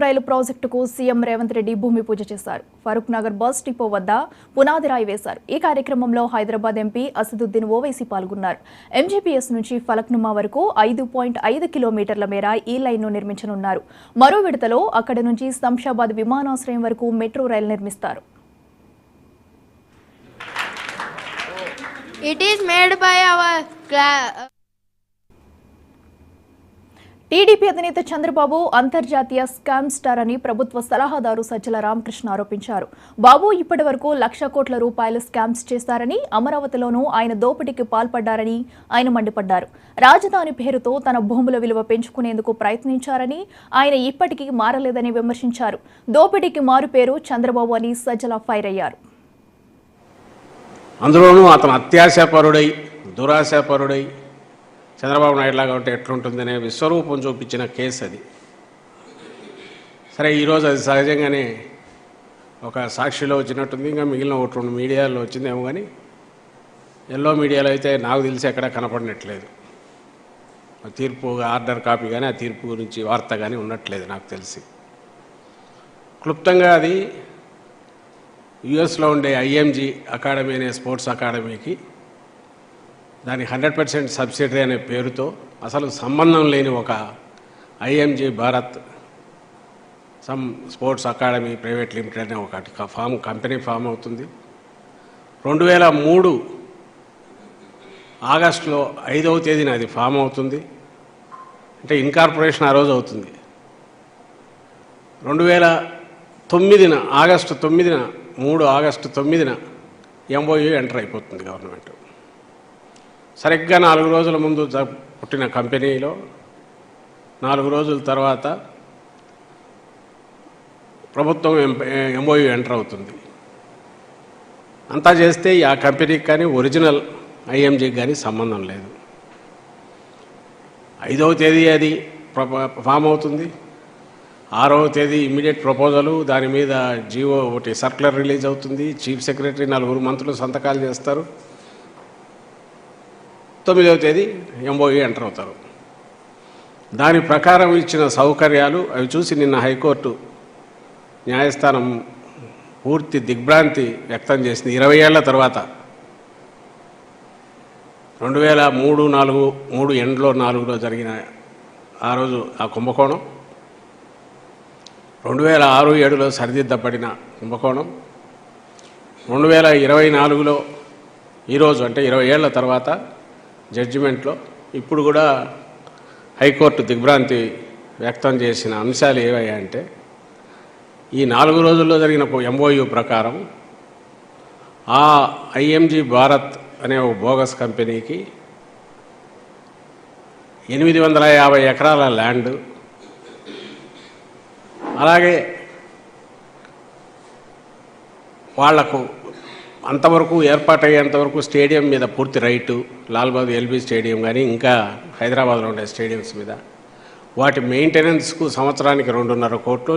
రైలు ప్రాజెక్టుకు సీఎం రేవంత్ రెడ్డి భూమి పూజ చేశారు. ఫరూక్ నగర్ బస్ డిపో వద్ద పునాది రాయి వేశారు. ఈ కార్యక్రమంలో హైదరాబాద్ ఎంపీ అసదుద్దీన్ ఓవైసీ పాల్గొన్నారు. ఎంజీపీఎస్ నుంచి ఫలక్నుమా వరకు 5.5 కిలోమీటర్ల మేర ఈ లైన్ను నిర్మించనున్నారు. మరో విడతలో అక్కడి నుంచి శంషాబాద్ విమానాశ్రయం వరకు మెట్రో రైలు నిర్మిస్తారు. It is made by our TDP అధినేత చంద్రబాబు అంతర్జాతీయ స్కామ్ స్టార్ అని ప్రభుత్వ సలహాదారు సజ్జల రామకృష్ణ ఆరోపించారు. బాబు ఇప్పటి వరకు 1,00,000 కోట్ల రూపాయలు స్కామ్స్ చేశారని, అమరావతిలోనూ ఆయన దోపిడీకి పాల్పడ్డారని ఆయన మండిపడ్డారు. రాజధాని పేరుతో తన భూముల విలువ పెంచుకునేందుకు ప్రయత్నించారని, ఆయన ఇప్పటికీ మారలేదని విమర్శించారు. దోపిడీకి మారు పేరు చంద్రబాబు అని సజ్జల ఫైర్ అయ్యారు. అందులోనూ అతను అత్యాశాపరుడై, దురాశాపరుడై చంద్రబాబు నాయుడు లాగా ఉంటే ఎట్లుంటుందనే విశ్వరూపం చూపించిన కేసు అది. సరే, ఈరోజు అది సహజంగానే ఒక సాక్షిలో వచ్చినట్టుంది. ఇంకా మిగిలిన ఒకటి 2 మీడియాలో వచ్చిందేమో, కానీ ఎల్లో మీడియాలో అయితే నాకు తెలిసి ఎక్కడా కనపడినట్లేదు. తీర్పు ఆర్డర్ కాపీ కానీ ఆ తీర్పు గురించి వార్త కానీ ఉన్నట్లేదు నాకు తెలిసి. క్లుప్తంగా అది యుఎస్లో ఉండే ఐఎంజీ అకాడమీ అనే స్పోర్ట్స్ అకాడమీకి దాని 100% సబ్సిడరీ అనే పేరుతో అసలు సంబంధం లేని ఒక IMG Bharat some sports academy private limited అనే ఒకటి కంపెనీ ఫామ్ అవుతుంది. 2003 ఆగస్టులో 5వ తేదీన అది ఫామ్ అవుతుంది. అంటే ఇన్కార్పొరేషన్ ఆ రోజు అవుతుంది. 2009 ఆగస్టు 9న ఆగస్టు 9న ఎంఓయూ ఎంటర్ అయిపోతుంది గవర్నమెంట్. సరిగ్గా 4 రోజుల ముందు పుట్టిన కంపెనీలో 4 రోజుల తర్వాత ప్రభుత్వం ఎంఓయూ ఎంటర్ అవుతుంది. అంతా చేస్తే ఆ కంపెనీకి కానీ ఒరిజినల్ ఐఎంజీకి కానీ సంబంధం లేదు. 5వ తేదీ అది ఫామ్ అవుతుంది. 6వ తేదీ ఇమ్మీడియట్ ప్రపోజలు, దాని మీద జీవో ఒకటి సర్క్యులర్ రిలీజ్ అవుతుంది. చీఫ్ సెక్రటరీ 4 మంత్రులు సంతకాలు చేస్తారు. 9వ తేదీ ఎంఓయూ ఎంటర్ అవుతారు. దాని ప్రకారం ఇచ్చిన సౌకర్యాలు అవి చూసి నిన్న హైకోర్టు న్యాయస్థానం పూర్తి దిగ్భ్రాంతి వ్యక్తం చేసింది. 20 ఏళ్ల తర్వాత 2003 ఎండ్లో 4లో జరిగిన ఆ రోజు ఆ కుంభకోణం, 2006-7లో సరిదిద్దబడిన కుంభకోణం, 2024లో ఈరోజు అంటే 20 ఏళ్ల తర్వాత జడ్జిమెంట్లో ఇప్పుడు కూడా హైకోర్టు దిగ్భ్రాంతి వ్యక్తం చేసిన అంశాలు ఏవయ్యాయంటే, ఈ 4 రోజుల్లో జరిగిన ఎంఓయూ ప్రకారం ఆ ఐఎంజీ భారత్ అనే ఒక బోగస్ కంపెనీకి 850 ఎకరాల ల్యాండ్, అలాగే వాళ్లకు అంతవరకు ఏర్పాటయ్యేంతవరకు స్టేడియం మీద పూర్తి రైటు, లాల్బాగ్ ఎల్బీ స్టేడియం కానీ ఇంకా హైదరాబాద్లో ఉండే స్టేడియంస్ మీద వాటి మెయింటెనెన్స్కు సంవత్సరానికి 2.5 కోట్లు